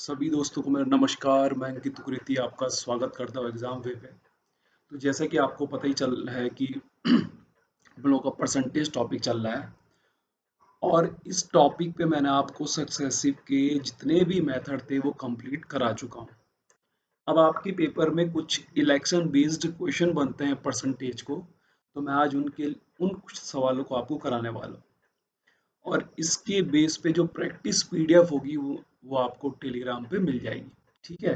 सभी दोस्तों को मेरा नमस्कार। मैं अंकित कुरेती आपका स्वागत करता हूँ एग्जाम वे पे। तो जैसा कि आपको पता ही चल रहा है कि हम लोग का परसेंटेज टॉपिक चल रहा है और इस टॉपिक पे मैंने आपको सक्सेसिव के जितने भी मेथड थे वो कंप्लीट करा चुका हूँ। अब आपके पेपर में कुछ इलेक्शन बेस्ड क्वेश्चन बनते हैं परसेंटेज को, तो मैं आज उन कुछ सवालों को आपको कराने वाला हूँ और इसके बेस पे जो प्रैक्टिस पीडीएफ होगी वो आपको टेलीग्राम पे मिल जाएगी। ठीक है।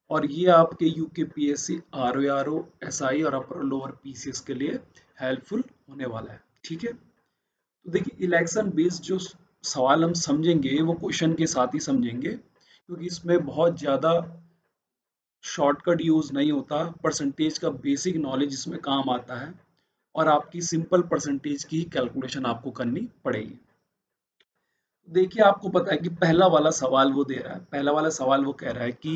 और ये आपके यूकेपीएससी आरओ एसआई और अपर लोअर पीसीएस के लिए हेल्पफुल होने वाला है। ठीक है। तो देखिए, इलेक्शन बेस्ड जो सवाल हम समझेंगे वो क्वेश्चन के साथ ही समझेंगे, क्योंकि इसमें बहुत ज़्यादा शॉर्टकट यूज़ नहीं होता। परसेंटेज का बेसिक नॉलेज इसमें काम आता है और आपकी सिंपल परसेंटेज की कैलकुलेशन आपको करनी पड़ेगी। देखिए, आपको पता है कि पहला वाला सवाल वो दे रहा है। पहला वाला सवाल वो कह रहा है कि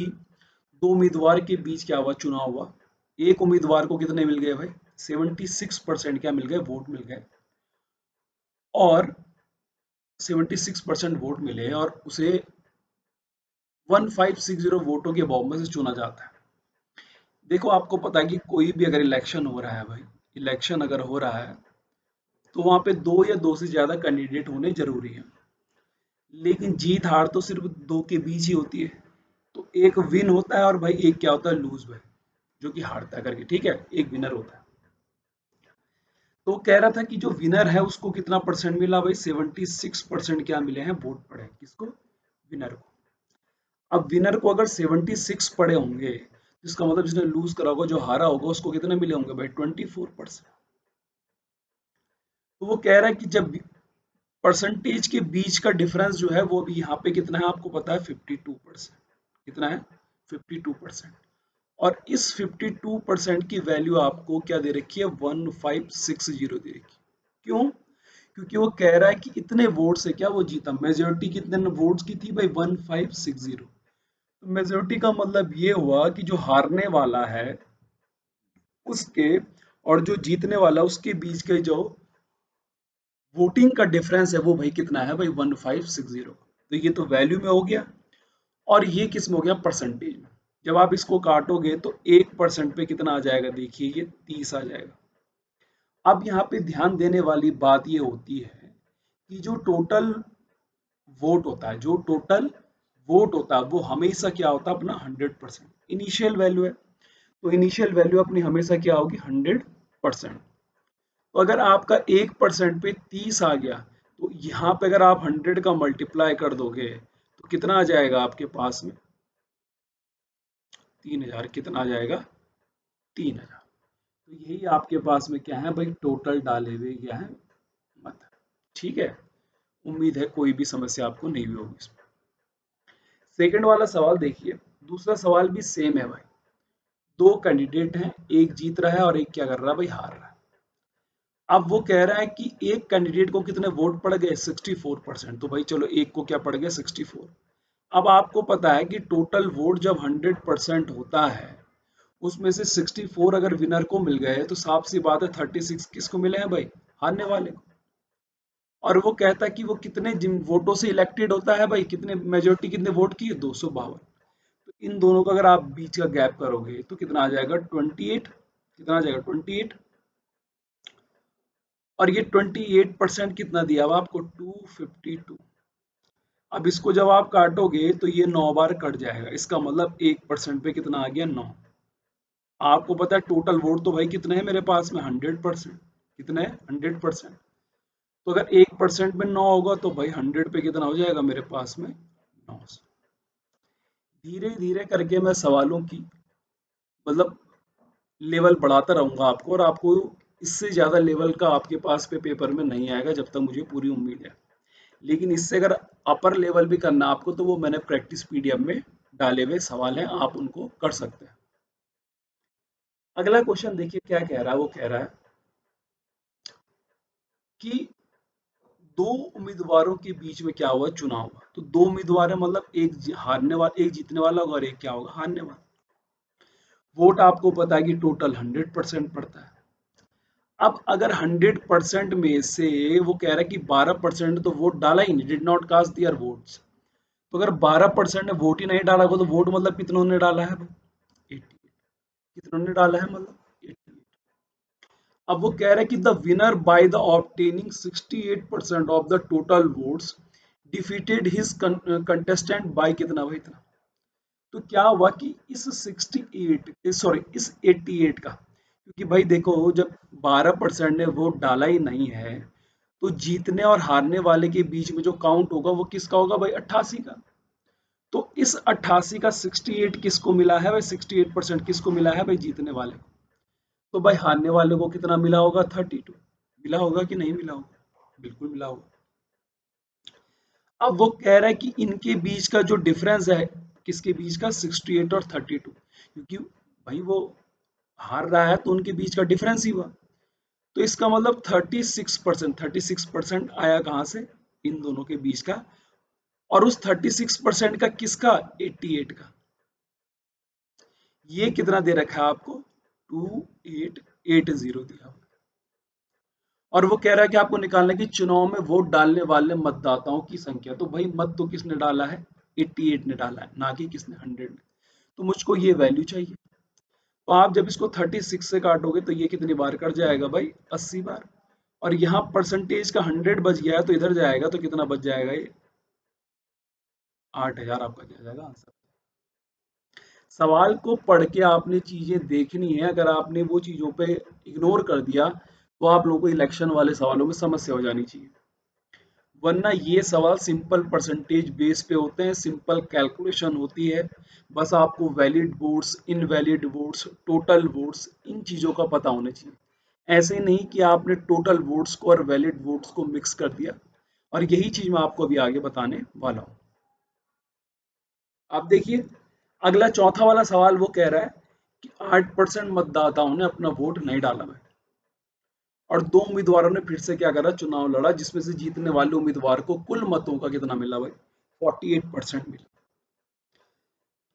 दो उम्मीदवार के बीच क्या हुआ, चुनाव हुआ। एक उम्मीदवार को कितने मिल गए भाई, 76% क्या मिल गए, वोट मिल गए। और 76% वोट मिले और उसे 1560 वोटों के बहुमत से चुना जाता है। देखो, आपको पता है कि कोई भी अगर इलेक्शन हो रहा है भाई, इलेक्शन अगर हो रहा है तो वहां पे दो या दो से ज्यादा कैंडिडेट होने जरूरी है। लेकिन जीत हार तो सिर्फ दो के बीच ही होती है। तो एक विन होता है और भाई एक क्या होता है, लूज भाई, जो कि हारता है करके। ठीक है, एक विनर होता है। तो कह रहा था कि जो विनर है उसको कितना परसेंट मिला भाई, 76% क्या मिले हैं, वोट पड़े। किसको? विनर को। अब विनर को अगर 76 पड़े होंगे तो इसका मतलब जिसने लूज करा होगा, जो हारा होगा, उसको कितने मिले होंगे भाई, 24%। तो वो कह रहा है कि जब परसेंटेज के बीच का डिफरेंस जो है वो भी यहाँ पे कितना है, आपको पता है, 52%। कितना है? 52%। और इस 52% की वैल्यू आपको क्या दे रखी है, 1560 दे रखी। क्यों? क्योंकि वो कह रहा है कि इतने वोट से क्या वो जीता। मेजोरिटी कितने वोट्स की थी भाई, 1560। तो मेजोरिटी का मतलब ये हुआ कि जो हारने वाला है उसके और जो जीतने वाला उसके बीच के जो वोटिंग का डिफरेंस है वो भाई कितना है भाई, 1560। तो ये तो वैल्यू में हो गया और ये किस में हो गया, परसेंटेज में। जब आप इसको काटोगे तो 1% पे कितना आ जाएगा, देखिए ये 30 आ जाएगा। अब यहाँ पे ध्यान देने वाली बात ये होती है कि जो टोटल वोट होता है, जो टोटल वोट होता है वो हमेशा क्या होता है, अपना 100%। इनिशियल वैल्यू है, तो इनिशियल वैल्यू अपनी हमेशा क्या होगी, 100%। तो अगर आपका 1% पे 30 आ गया, तो यहाँ पे अगर आप 100 का मल्टीप्लाई कर दोगे तो कितना आ जाएगा आपके पास में, 3000। कितना आ जाएगा, 3000। तो यही आपके पास में क्या है भाई, टोटल डाले हुए क्या है, मत। ठीक है। उम्मीद है कोई भी समस्या आपको नहीं हुई होगी इसमें। सेकंड वाला सवाल देखिए, दूसरा सवाल भी सेम है भाई। दो कैंडिडेट हैं, एक जीत रहा है और एक क्या कर रहा है भाई, हार रहा है। अब वो कह रहा है कि एक कैंडिडेट को कितने वोट पड़ गए, 64%। तो भाई चलो, एक को क्या पड़ गया, 64। अब आपको पता है कि टोटल वोट जब 100% होता है, उसमें से 64 अगर विनर को मिल गए तो साफ सी बात है 36 किसको मिले हैं भाई, हारने वाले को। और वो कहता है कि वो कितने जिन वोटों से इलेक्टेड होता है भाई, कितने मेजोरिटी कितने वोट की है, 252। तो इन दोनों का अगर आप बीच का गैप करोगे तो कितना आ जाएगा, 28। कितना आ जाएगा, 28। और ये 28% कितना दिया हुआ आपको, 252। अब इसको जब आप काटोगे तो ये 9 बार कट जाएगा। इसका मतलब 1% पे कितना आ गया, 9। आपको पता है टोटल वोट तो भाई कितने हैं मेरे पास में, 100%। कितने हैं, 100%। तो अगर 1% में 9 होगा तो भाई 100 पे कितना हो जाएगा मेरे पास में, 9। धीरे धीरे करके मैं सवालों की मतलब लेवल बढ़ाता रहूंगा आपको, और आपको इससे ज्यादा लेवल का आपके पास पे पेपर में नहीं आएगा, जब तक मुझे पूरी उम्मीद है। लेकिन इससे अगर अपर लेवल भी करना आपको, तो वो मैंने प्रैक्टिस पीडीएफ में डाले हुए सवाल हैं, आप उनको कर सकते हैं। अगला क्वेश्चन देखिए क्या कह रहा है, वो कह रहा है कि दो उम्मीदवारों के बीच में क्या हुआ, चुनाव हुआ। तो दो उम्मीदवार है, मतलब एक हारने वाला, एक जीतने वाला होगा और एक क्या होगा, हारने वाला। वोट आपको पता है कि टोटल 100% पड़ता है। अब अगर 100% में से वो कह रहा है कि 12% तो वोट डाला ही नहीं, did not cast their votes, तो अगर 12% ने वोट ही नहीं डाला होगा तो वोट मतलब कितनों ने डाला है भाई? 88। कितनों ने डाला है मतलब 88। अब वो कह रहे हैं कि the winner by the obtaining 68% of the total votes defeated his contestant by कितना भाई? इतना। तो क्या हुआ कि इस 68 सॉरी इस 88 का, क्योंकि भाई देखो जब 12% ने वोट डाला ही नहीं है तो जीतने और हारने वाले के बीच में जो काउंट होगा वो किसका होगा भाई? 88 का। तो इस 88 का 68 किसको मिला है भाई? 68% किसको मिला है भाई? जीतने वाले को। तो भाई हारने वाले को कितना मिला होगा? 32। मिला होगा कि नहीं मिला होगा? बिल्कुल मिला होगा। अब वो कह रहा है कि इनके बीच का जो डिफरेंस है, किसके बीच का? 68 और 32, क्योंकि भाई वो हार रहा है तो उनके बीच का डिफरेंस ही हुआ। तो इसका मतलब 36% आया कहाँ से? इन दोनों के बीच का। और उस 36% का किसका? 88 का। ये कितना दे रखा है आपको? 2880 दिया हुआ है। और वो कह रहा है कि आपको निकालना है कि चुनाव में वोट डालने वाले मतदाताओं की संख्या। तो भाई मत तो किसने डाला है? 88 ने डाला है, ना कि किसने? 100 ने। तो मुझको ये वैल्यू चाहिए। तो आप जब इसको 36 से काटोगे तो ये कितनी बार कट जाएगा भाई? 80 बार। और यहाँ परसेंटेज का 100 बच गया है तो इधर जाएगा तो कितना बच जाएगा ये? 8000 आपका क्या जाएगा आंसर। सवाल को पढ़ के आपने चीजें देखनी है। अगर आपने वो चीजों पे इग्नोर कर दिया तो आप लोगों को इलेक्शन वाले सवालों में समस्या हो जानी चाहिए। वरना ये सवाल सिंपल परसेंटेज बेस पे होते हैं, सिंपल कैलकुलेशन होती है। बस आपको valid votes, invalid votes, total votes, इन चीज़ों का पता होना चाहिए। ऐसे नहीं कि आपने टोटल वोट्स को और वैलिड वोट्स को मिक्स कर दिया। और यही चीज़ मैं आपको अभी आगे बताने वाला हूँ। आप देखिए, अगला चौथा वाला सवाल वो कह रहा है कि 8% मतदाताओं ने अपना वोट नहीं डाला है और दो उम्मीदवारों ने फिर से क्या करा? चुनाव लड़ा, जिसमें से जीतने वाले उम्मीदवार को कुल मतों का कितना मिला भाई? 48% मिला।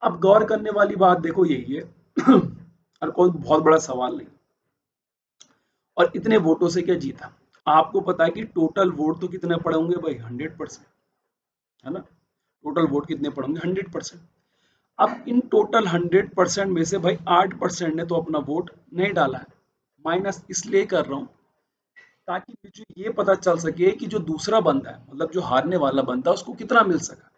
अब गौर करने वाली बात देखो यही है और कोई बहुत बड़ा सवाल नहीं। और इतने वोटों से क्या जीता? आपको पता है कि टोटल वोट तो कितने पड़े होंगे भाई? 100%, है ना? टोटल वोट कितने पड़े होंगे? 100%। अब इन टोटल 100% में से भाई 8% ने तो अपना वोट नहीं डाला है। माइनस इसलिए कर रहा हूं ताकि मुझे ये पता चल सके कि जो दूसरा बंदा है, मतलब जो हारने वाला बंदा है, उसको कितना मिल सका।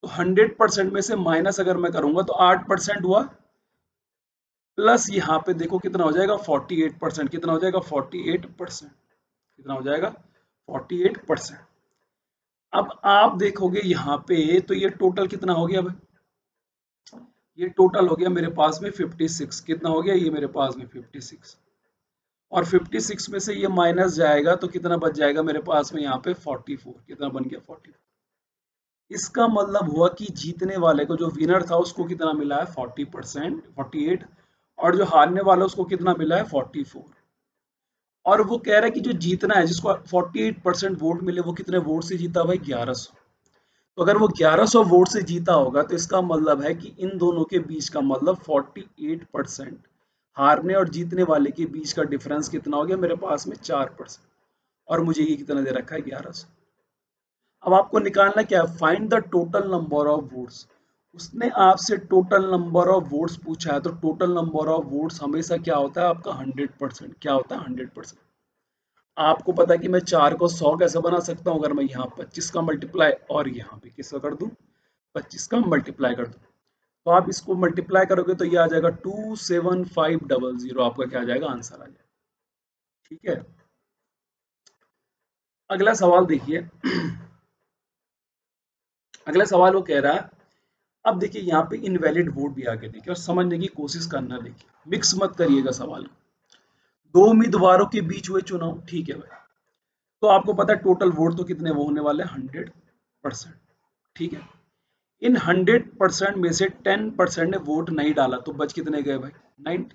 तो 100% में से माइनस अगर मैं करूंगा तो 8% हुआ, प्लस यहाँ पे देखो कितना हो जाएगा? 48%। कितना हो जाएगा? 48%। कितना हो जाएगा? 48%। अब आप देखोगे यहाँ पे तो ये टोटल कितना हो गया भाई? ये टोटल हो गया मेरे पास में 56। कितना हो गया? ये मेरे पास में 56। और 56 में से ये माइनस जाएगा तो कितना बच जाएगा मेरे पास में यहाँ पे? 44। कितना बन गया? 44। इसका मतलब हुआ कि जीतने वाले को, जो विनर था, उसको कितना मिला है? 40%, 48। और जो हारने वाला उसको कितना मिला है? 44। और वो कह रहा है कि जो जीतना है, जिसको 48% वोट मिले, वो कितने वोट से जीता भाई? 1100। तो अगर वो 1100 वोट से जीता होगा तो इसका मतलब है कि इन दोनों के बीच का मतलब 48%। हारने और जीतने वाले के बीच का डिफरेंस कितना हो गया मेरे पास में? 4%। और मुझे ये कितना दे रखा है? 1100। अब आपको निकालना क्या है? Find the total number of votes. उसने आपसे टोटल नंबर ऑफ वोट्स पूछा है तो टोटल नंबर ऑफ वोट्स हमेशा क्या होता है आपका? 100%। क्या होता है? 100%। आपको पता है कि मैं 4 को 100 कैसे बना सकता हूँ? अगर मैं यहाँ 25 का मल्टीप्लाई और यहाँ पे किसका कर दूं? 25 का मल्टीप्लाई कर दूं, तो आप इसको मल्टीप्लाई करोगे तो ये आ जाएगा 27500। आपका क्या आ जाएगा? आंसर आ जाएगा। ठीक है। अगला सवाल देखिए। अगला सवाल वो कह रहा है, अब देखिए यहाँ पे इनवैलिड वोट भी आगे देखिए और समझने की कोशिश करना। देखिए, मिक्स मत करिएगा सवाल को। दो उम्मीदवारों के बीच हुए चुनाव, ठीक है भाई। तो आपको पता है टोटल वोट तो कितने वो होने वाले हैं? 100%। ठीक है। इन 100% में से 10% ने वोट नहीं डाला तो बच कितने गए भाई? 90।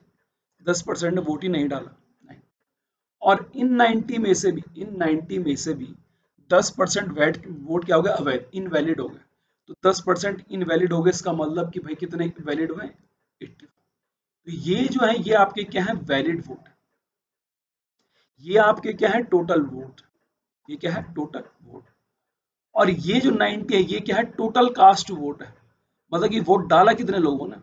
10% ने वोट ही नहीं डाला। 90। और इन 90 में से भी 10% वोट क्या हो गया? अवैध, इनवैलिड हो गए। तो 10% इनवैलिड हो गए, इसका मतलब कि भाई कितने वैलिड हुए? 80। तो ये जो है ये आपके क्या है? Valid vote. ये आपके क्या है? Total vote. ये क्या है? Total vote. और ये जो 90 है ये क्या है, टोटल कास्ट वोट है, मतलब कि वोट डाला कितने लोगों ने।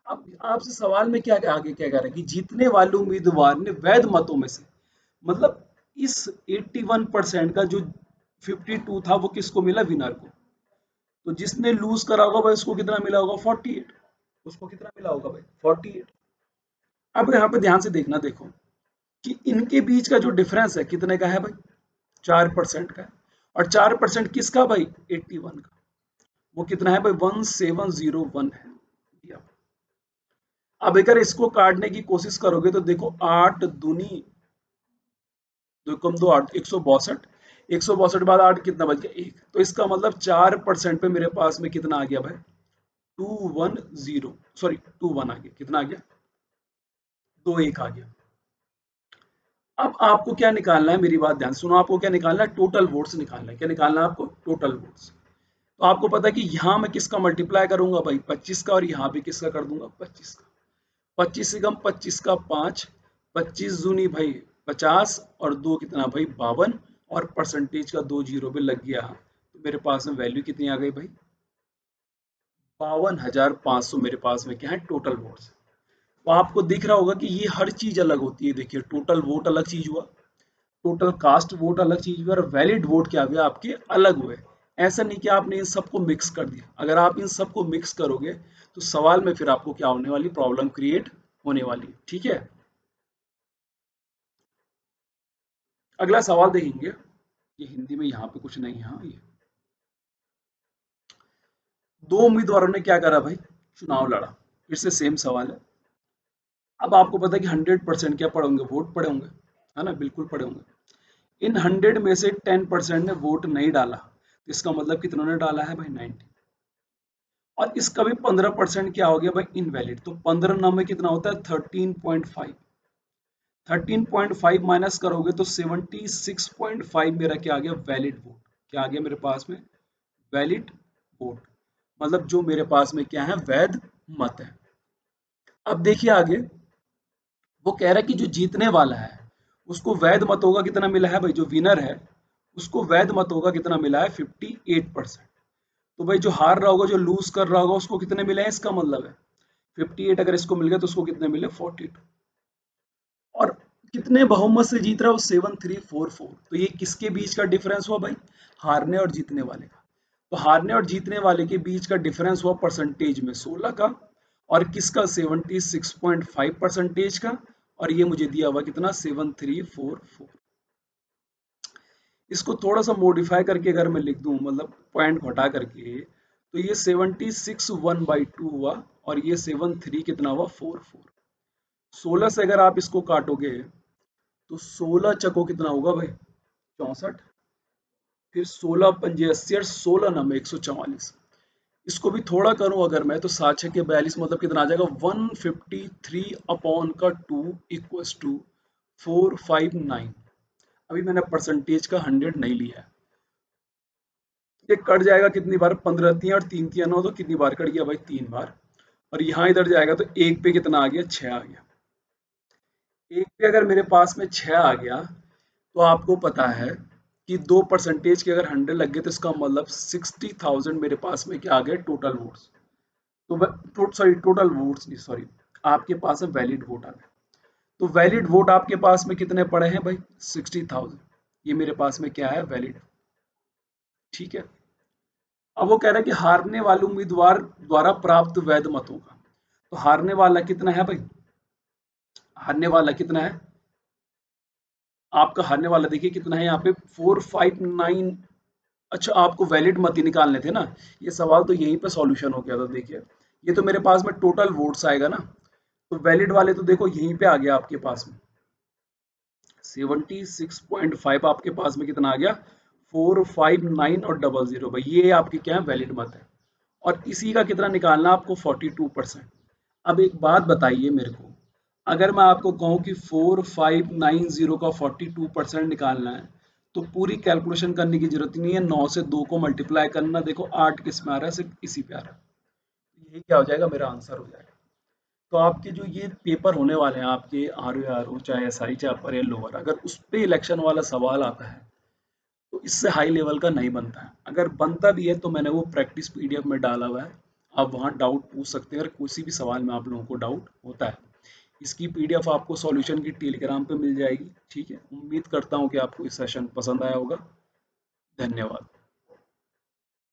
अब आपसे सवाल में क्या आगे क्या कह रहा है कि जीतने वाले उम्मीदवार ने वैध मतों में से, मतलब इस 81% का जो 52 था वो किसको मिला, विनर को। तो जिसने लूज करा होगा भाई उसको कितना मिला होगा, 48। उसको कितना मिला होगा भाई, 48। अब यहाँ पे ध्यान से देखना, देखो कि इनके बीच का जो डिफरेंस है कितने का है भाई, 4% का है। और 4% किसका भाई, 81 का। वो कितना है भाई, 1701 है। अब अगर इसको काटने की कोशिश करोगे तो देखो, 8 दूनी, दो कम दो 8, 162। 162 बाद 8 कितना बच गया, एक। तो इसका मतलब 4% पे मेरे पास में कितना आ गया भाई, 210, सॉरी 21 आ गया, कितना आ गया, 21 आ गया। अब आपको क्या निकालना है, मेरी बात ध्यान से सुनो, आपको क्या निकालना है, टोटल वोट्स निकालना है। क्या निकालना है आपको, टोटल वोट्स। तो आपको पता है कि यहाँ मैं किसका मल्टीप्लाई करूंगा भाई, 25 का, और यहाँ भी किसका कर दूंगा, 25 का। 25 से कम 25 का 5, 25 दूनी भाई 50, और दो कितना भाई 52, और परसेंटेज का 2 जीरो भी लग गया। तो मेरे पास में वैल्यू कितनी आ गई भाई, 52,500 मेरे पास में क्या है, टोटल वोट्स। तो आपको दिख रहा होगा कि ये हर चीज अलग होती है। देखिए, टोटल वोट अलग चीज हुआ, टोटल कास्ट वोट अलग चीज हुई, और वैलिड वोट क्या हुआ आपके, अलग हुए। ऐसा नहीं कि आपने इन सबको मिक्स कर दिया। अगर आप इन सबको मिक्स करोगे तो सवाल में फिर आपको क्या होने वाली, प्रॉब्लम क्रिएट होने वाली। ठीक है, अगला सवाल देखेंगे। ये हिंदी में यहाँ पे कुछ नहीं है, हाँ ये दो उम्मीदवारों ने क्या करा भाई, चुनाव लड़ा। फिर से सेम सवाल है। अब आपको पता है कि 100% क्या पड़े होंगे, वोट पड़े होंगे, है ना, बिल्कुल पड़े होंगे। इन 100 में से 10% ने वोट नहीं डाला, तो इसका मतलब कितनों ने डाला है भाई, 90। और इसका भी 15% क्या हो गया भाई, इनवैलिड। तो 15 में कितना होता है, 13.5। 13.5 माइनस करोगे तो 76.5 मेरा क्या आ गया, वैलिड वोट। क्या आ गया मेरे पास में, वैलिड वोट। मतलब जो मेरे पास में क्या है, वैध मत है। अब देखिए आगे, वो कह रहा है कि जो जीतने वाला है उसको वैध मत होगा कितना मिला है भाई, जो विनर है उसको वैध मत होगा कितना मिला है, 58%। तो भाई जो हार रहा होगा, जो लूज कर रहा होगा, उसको कितने मिले हैं, इसका मतलब है 58। अगर इसको मिल गया तो उसको कितने मिले, 42। और कितने बहुमत से जीत रहा है वो, 7344। तो ये किसके बीच का डिफरेंस हुआ भाई, हारने और जीतने वाले का। तो हारने और जीतने वाले के बीच का डिफरेंस हुआ परसेंटेज में 16 का, और किसका, 76.5 परसेंटेज का। और ये मुझे दिया हुआ कितना, 7344। इसको थोड़ा सा मॉडिफाई करके अगर मैं लिख दूं, मतलब पॉइंट घटा करके, तो ये 76 1/2 हुआ, और ये 73 कितना हुआ, 44। 16 से अगर आप इसको काटोगे तो 16 चको कितना होगा भाई, 64। फिर 16 पंजे 80, और 16 नम 144। इसको भी थोड़ा करूं अगर मैं, तो 7 छके 42, मतलब कितना आ जाएगा, 153 अपॉन का 2 इक्वल्स टू 459। अभी मैंने परसेंटेज का 100 नहीं लिया है। ये कट जाएगा कितनी बार, 15 तियां और 3 तियां 9, तो कितनी बार कट गया भाई, 3 बार। और यहाँ इधर जाएगा तो एक पे कितना आ गया, 6 आ गया। एक पे अगर मेरे पास में 6 आ गया, तो आपको पता है कि 2% के अगर 100 लग गए तो इसका मतलब 60,000 मेरे पास में क्या आ गया, टोटल वोट्स। तो सॉरी, टोटल वोट्स नहीं, सॉरी, आपके पास में वैलिड वोट आ गए। तो वैलिड वोट आपके पास में कितने पड़े हैं भाई, 60,000। ये मेरे पास में क्या है, वैलिड। ठीक है। अब वो कह रहा है कि हारने वाले उम्मीदवार द्वारा प्राप्त वैध मतों का। तो हारने वाला कितना है भाई, हारने वाला कितना है आपका, हारने वाला देखिए कितना है यहाँ पे, 459। अच्छा, आपको वैलिड मत ही निकालने थे ना। ये सवाल तो यहीं पे सॉल्यूशन हो गया था। देखिए, ये तो मेरे पास में टोटल वोट्स आएगा ना, तो वैलिड वाले तो देखो यहीं पे आ गया आपके पास में, 76.5 आपके पास में कितना आ गया, 459 और 00 भाई, ये आपकी क्या है, वैलिड मत है। और इसी का कितना निकालना आपको, 42%। अब एक बात बताइए मेरे को, अगर मैं आपको कहूँ कि 4590 का 42% निकालना है, तो पूरी कैलकुलेशन करने की जरूरत नहीं है, 9 से 2 को मल्टीप्लाई करना। देखो 8 किस में आ रहा है, सिर्फ इसी पे आ रहा है। यही क्या हो जाएगा, मेरा आंसर हो जाएगा। तो आपके जो ये पेपर होने वाले हैं आपके, आर ओ चाहे एस आई, चाहे अपर या लोअर, अगर उस पे इलेक्शन वाला सवाल आता है इससे हाई लेवल का नहीं बनता है। अगर बनता भी है तो मैंने वो प्रैक्टिस पीडीएफ में डाला हुआ है, आप वहाँ डाउट पूछ सकते हैं अगर किसी भी सवाल में आप लोगों को डाउट होता है। इसकी पीडीएफ आपको सॉल्यूशन की टेलीग्राम पे मिल जाएगी। ठीक है, उम्मीद करता हूँ कि आपको इस सेशन पसंद आया होगा। धन्यवाद।